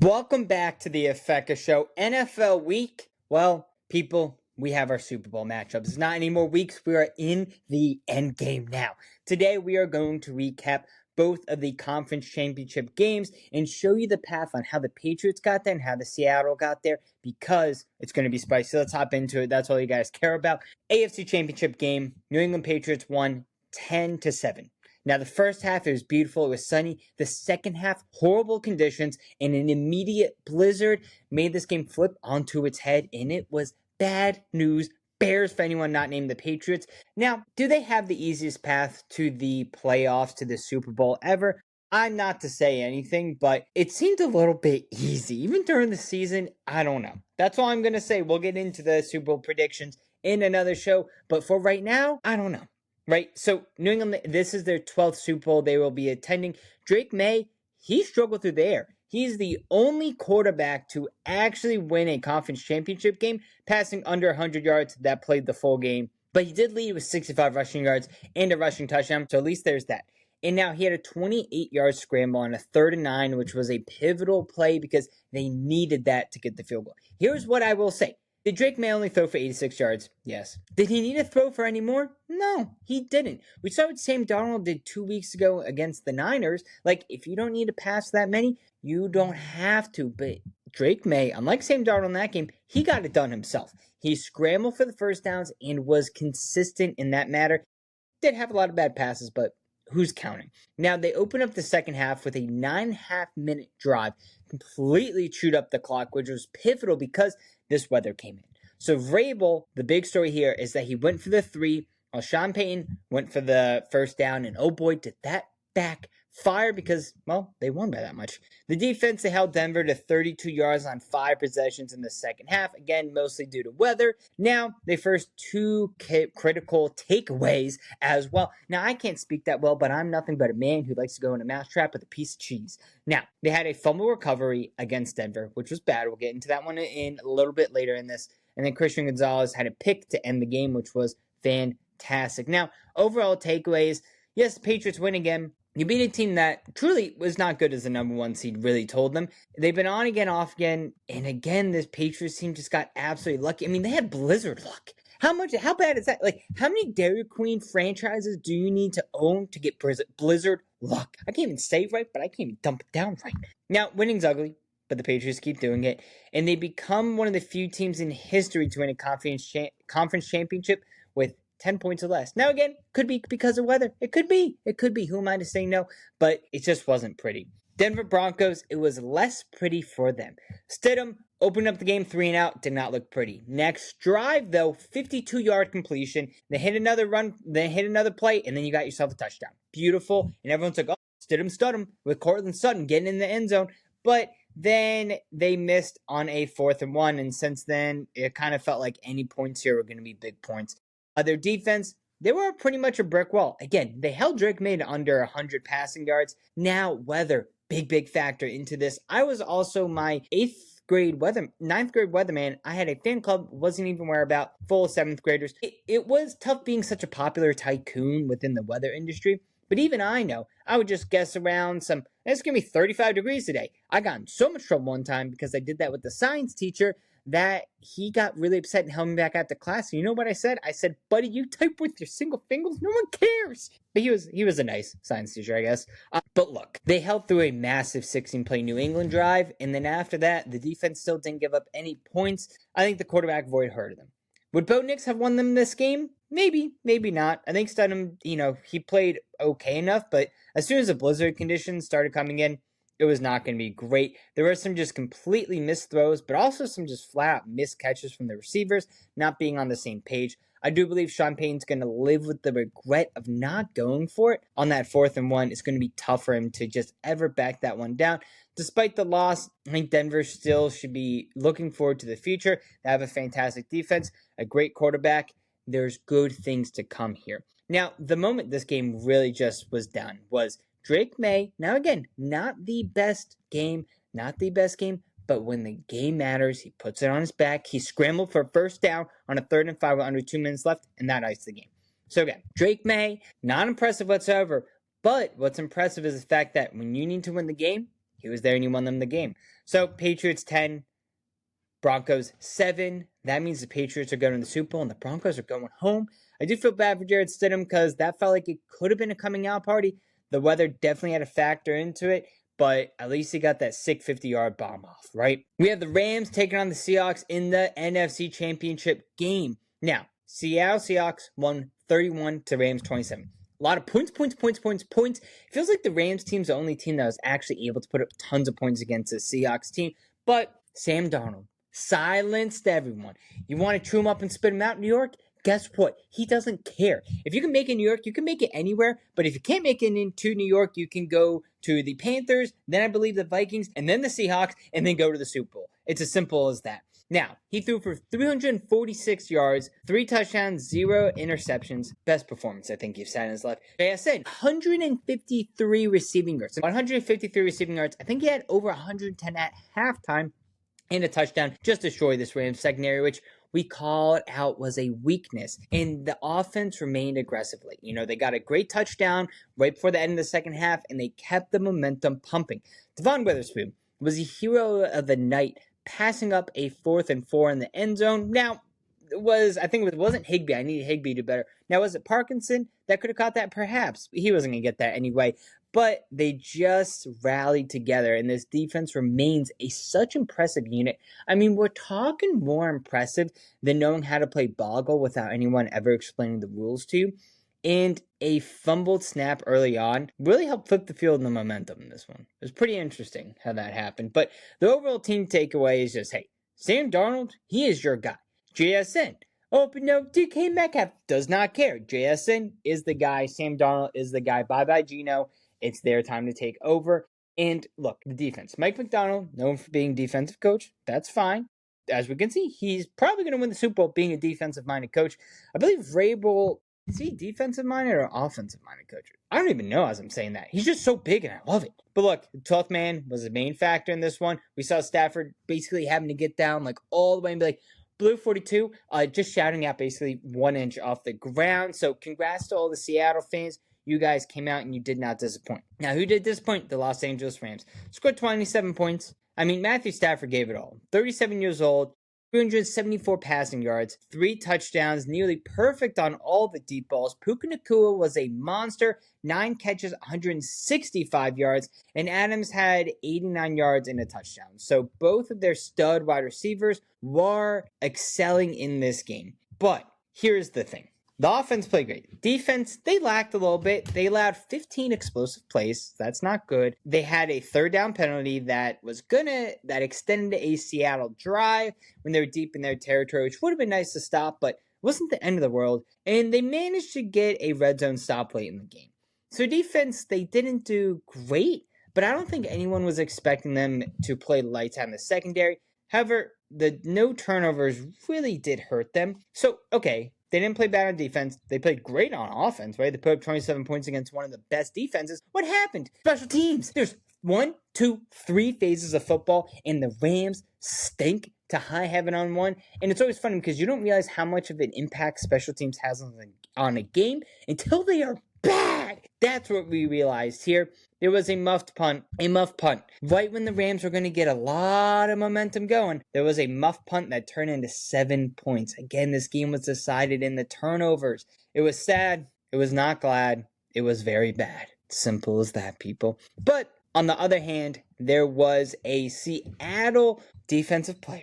Welcome back to the Afeka Show. NFL week. Well, people, we have our Super Bowl matchups. It's not any more weeks. We are in the end game now. Today, we are going to recap both of the conference championship games and show you the path on how the Patriots got there and how the Seattle got there, because it's going to be spicy. Let's hop into it. That's all you guys care about. AFC championship game. New England Patriots won 10-7. Now, the first half, it was beautiful. It was sunny. The second half, horrible conditions and an immediate blizzard made this game flip onto its head, and it was bad news bears for anyone not named the Patriots. Now, do they have the easiest path to the playoffs, to the Super Bowl ever? I'm not to say anything, but it seemed a little bit easy. Even during the season, I don't know. That's all I'm going to say. We'll get into the Super Bowl predictions in another show, but for right now, I don't know. Right, so New England, this is their 12th Super Bowl they will be attending. Drake Maye, he struggled through the air. He's the only quarterback to actually win a conference championship game, passing under 100 yards that played the full game. But he did lead with 65 rushing yards and a rushing touchdown, so at least there's that. And now he had a 28-yard scramble on a 3rd and 9, which was a pivotal play because they needed that to get the field goal. Here's what I will say. Did Drake Maye only throw for 86 yards? Yes. Did he need to throw for any more? No, he didn't. We saw what Sam Darnold did 2 weeks ago against the Niners. Like, if you don't need to pass that many, you don't have to. But Drake Maye, unlike Sam Darnold in that game, he got it done himself. He scrambled for the first downs and was consistent in that matter. Did have a lot of bad passes, but who's counting? Now, they open up the second half with a 9.5-minute drive, completely chewed up the clock, which was pivotal because this weather came in. So Vrabel, the big story here is that he went for the 3, while Sean Payton went for the first down, and oh boy, did that backfire because, well, they won by that much. The defense, they held Denver to 32 yards on 5 possessions in the second half, again, mostly due to weather. Now, they first 2 critical takeaways as well. Now, I can't speak that well, but I'm nothing but a man who likes to go in a mousetrap with a piece of cheese. Now, they had a fumble recovery against Denver, which was bad. We'll get into that one in a little bit later in this. And then Christian Gonzalez had a pick to end the game, which was fantastic. Now, overall takeaways, yes, the Patriots win again. You beat a team that truly was not good as the number 1 seed really told them. They've been on again, off again, and again, this Patriots team just got absolutely lucky. I mean, they had blizzard luck. How bad is that? Like, how many Dairy Queen franchises do you need to own to get blizzard luck? I can't even say it right, but I can't even dump it down right. Now, winning's ugly, but the Patriots keep doing it, and they become one of the few teams in history to win a conference championship with 10 points or less. Now, again, could be because of weather. It could be. Who am I to say no? But it just wasn't pretty. Denver Broncos, it was less pretty for them. Stidham opened up the game 3 and out, did not look pretty. Next drive, though, 52-yard completion. They hit another run, they hit another play, and then you got yourself a touchdown. Beautiful. And everyone's like, oh, Stidham with Cortland Sutton getting in the end zone. But then they missed on a 4th and 1, and since then, it kind of felt like any points here were going to be big points. Their defense, they were pretty much a brick wall. Again, they held Drake Maye to under 100 passing yards. Now, weather, big factor into this. I was also my ninth grade weatherman. I had a fan club, wasn't even aware about, full of 7th graders. It was tough being such a popular tycoon within the weather industry. But even I know, I would just guess around it's going to be 35 degrees today. I got in so much trouble one time because I did that with the science teacher that he got really upset and held me back after class. And you know what I said? I said, buddy, you type with your single fingers? No one cares. But he was a nice science teacher, I guess. But look, they held through a massive 16-play New England drive. And then after that, the defense still didn't give up any points. I think the quarterback void hurted them. Would Bo Nix have won them this game? Maybe, maybe not. I think Stidham, he played okay enough. But as soon as the blizzard conditions started coming in, it was not going to be great. There were some just completely missed throws, but also some just flat-out missed catches from the receivers, not being on the same page. I do believe Sean Payton's going to live with the regret of not going for it on that 4th and 1. It's going to be tough for him to just ever back that one down. Despite the loss, I think Denver still should be looking forward to the future. They have a fantastic defense, a great quarterback. There's good things to come here. Now, the moment this game really just was done was Drake Maye, now again, not the best game, but when the game matters, he puts it on his back. He scrambled for a first down on a 3rd and 5 with under 2 minutes left, and that iced the game. So again, Drake Maye, not impressive whatsoever, but what's impressive is the fact that when you need to win the game, he was there and he won them the game. So Patriots 10, Broncos 7. That means the Patriots are going to the Super Bowl and the Broncos are going home. I do feel bad for Jarrett Stidham because that felt like it could have been a coming out party. The weather definitely had a factor into it, but at least he got that sick 50-yard bomb off, right? We have the Rams taking on the Seahawks in the NFC Championship game. Now, Seattle Seahawks won 31 to Rams 27. A lot of points. It feels like the Rams team's the only team that was actually able to put up tons of points against the Seahawks team. But Sam Darnold silenced everyone. You want to chew him up and spit him out in New York? Guess what? He doesn't care. If you can make it in New York, you can make it anywhere. But if you can't make it into New York, you can go to the Panthers, then I believe the Vikings, and then the Seahawks, and then go to the Super Bowl. It's as simple as that. Now, he threw for 346 yards, 3 touchdowns, 0 interceptions. Best performance I think you've seen in his life. Like I said, 153 receiving yards. 153 receiving yards. I think he had over 110 at halftime and a touchdown. Just destroyed this Rams secondary, which we called out was a weakness. And the offense remained aggressively. You know, they got a great touchdown right before the end of the second half, and they kept the momentum pumping. Devon Witherspoon was a hero of the night, passing up a 4th and 4 in the end zone. Now, it wasn't Higbee. I needed Higbee to do better. Now, was it Parkinson that could have caught that? Perhaps. He wasn't going to get that anyway. But they just rallied together, and this defense remains such impressive unit. I mean, we're talking more impressive than knowing how to play boggle without anyone ever explaining the rules to you. And a fumbled snap early on really helped flip the field and the momentum in this one. It was pretty interesting how that happened. But the overall team takeaway is just, hey, Sam Darnold, he is your guy. JSN. Oh, but no, DK Metcalf does not care. JSN is the guy. Sam Darnold is the guy. Bye-bye, Gino. It's their time to take over. And look, the defense. Mike Macdonald, known for being defensive coach. That's fine. As we can see, he's probably going to win the Super Bowl being a defensive-minded coach. I believe Vrabel, is he defensive-minded or offensive-minded coach? I don't even know as I'm saying that. He's just so big, and I love it. But look, the 12th man was the main factor in this one. We saw Stafford basically having to get down like all the way and be like, Blue 42, just shouting out basically 1 inch off the ground. So congrats to all the Seattle fans. You guys came out and you did not disappoint. Now, who did disappoint? The Los Angeles Rams. Scored 27 points. I mean, Matthew Stafford gave it all. 37 years old, 374 passing yards, 3 touchdowns, nearly perfect on all the deep balls. Puka Nacua was a monster, 9 catches, 165 yards, and Adams had 89 yards and a touchdown. So both of their stud wide receivers were excelling in this game. But here's the thing. The offense played great. Defense, they lacked a little bit. They allowed 15 explosive plays. That's not good. They had a 3rd down penalty that extended a Seattle drive when they were deep in their territory, which would have been nice to stop, but it wasn't the end of the world. And they managed to get a red zone stop late in the game. So defense, they didn't do great, but I don't think anyone was expecting them to play lights out in the secondary. However, the no turnovers really did hurt them. So, okay. They didn't play bad on defense. They played great on offense, right? They put up 27 points against one of the best defenses. What happened? Special teams. There's 1, 2, 3 phases of football, and the Rams stink to high heaven on one. And it's always funny because you don't realize how much of an impact special teams has on a game until they are bad. That's what we realized here. There was a muffed punt. Right when the Rams were going to get a lot of momentum going, there was a muffed punt that turned into 7 points. Again, this game was decided in the turnovers. It was sad. It was not glad. It was very bad. Simple as that, people. But on the other hand, there was a Seattle defensive player,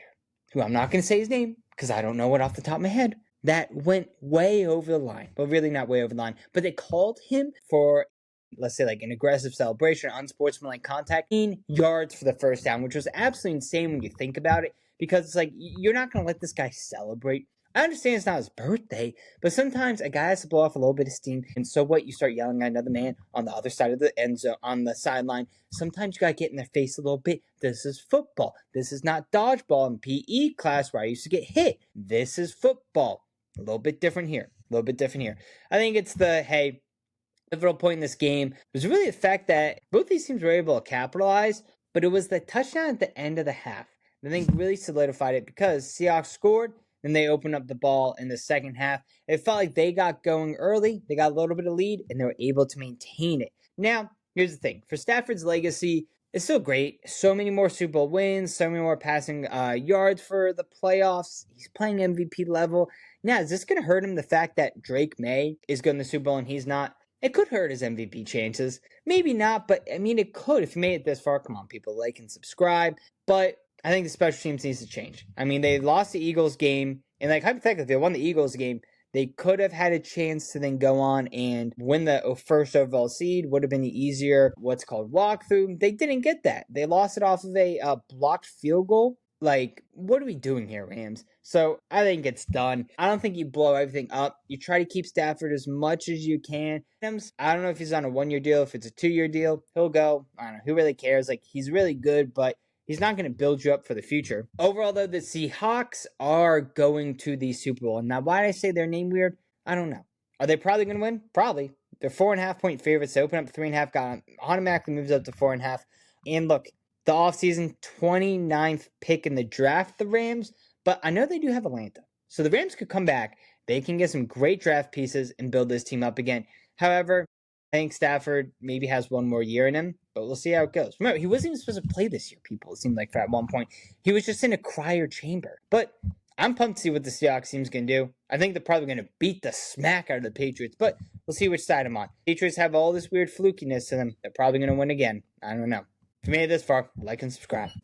who I'm not going to say his name because I don't know it off the top of my head, that went way over the line. Well, really not way over the line, but they called him for, let's say, like an aggressive celebration, unsportsmanlike contact, 15 yards for the first down, which was absolutely insane when you think about it, because it's like, you're not going to let this guy celebrate. I understand it's not his birthday, but sometimes a guy has to blow off a little bit of steam, and so what? You start yelling at another man on the other side of the end zone, on the sideline. Sometimes you got to get in their face a little bit. This is football. This is not dodgeball in PE class where I used to get hit. This is football. A little bit different here. I think it's the pivotal point in this game was really the fact that both these teams were able to capitalize, but it was the touchdown at the end of the half that I think really solidified it, because Seahawks scored, then they opened up the ball in the second half. It felt like they got going early, they got a little bit of lead, and they were able to maintain it. Now, here's the thing. For Stafford's legacy, it's still great. So many more Super Bowl wins, so many more passing yards for the playoffs. He's playing MVP level. Now, is this going to hurt him, the fact that Drake Maye is going to the Super Bowl and he's not? It could hurt his MVP chances. Maybe not, but I mean, it could. If you made it this far, come on, people, like and subscribe. But I think the special teams needs to change. I mean, they lost the Eagles game, and like hypothetically, if they won the Eagles game, they could have had a chance to then go on and win the first overall seed. Would have been the easier, what's called walkthrough. They didn't get that. They lost it off of a blocked field goal. Like, what are we doing here, Rams? So I think it's done. I don't think you blow everything up. You try to keep Stafford as much as you can. I don't know if he's on a 1-year deal, if it's a 2-year deal. He'll go. I don't know. Who really cares? Like, he's really good, but he's not going to build you up for the future. Overall, though, the Seahawks are going to the Super Bowl. Now, why did I say their name weird? I don't know. Are they probably going to win? Probably. They're 4.5-point favorites. They open up 3.5, got automatically moves up to 4.5. And look, the offseason 29th pick in the draft, the Rams, but I know they do have Atlanta. So the Rams could come back. They can get some great draft pieces and build this team up again. However, I think Stafford maybe has one more year in him, but we'll see how it goes. Remember, he wasn't even supposed to play this year, people. It seemed like at one point. He was just in a cryo chamber. But I'm pumped to see what the Seahawks team's going to do. I think they're probably going to beat the smack out of the Patriots, but we'll see which side I'm on. Patriots have all this weird flukiness to them. They're probably going to win again. I don't know. If you made it this far, like and subscribe.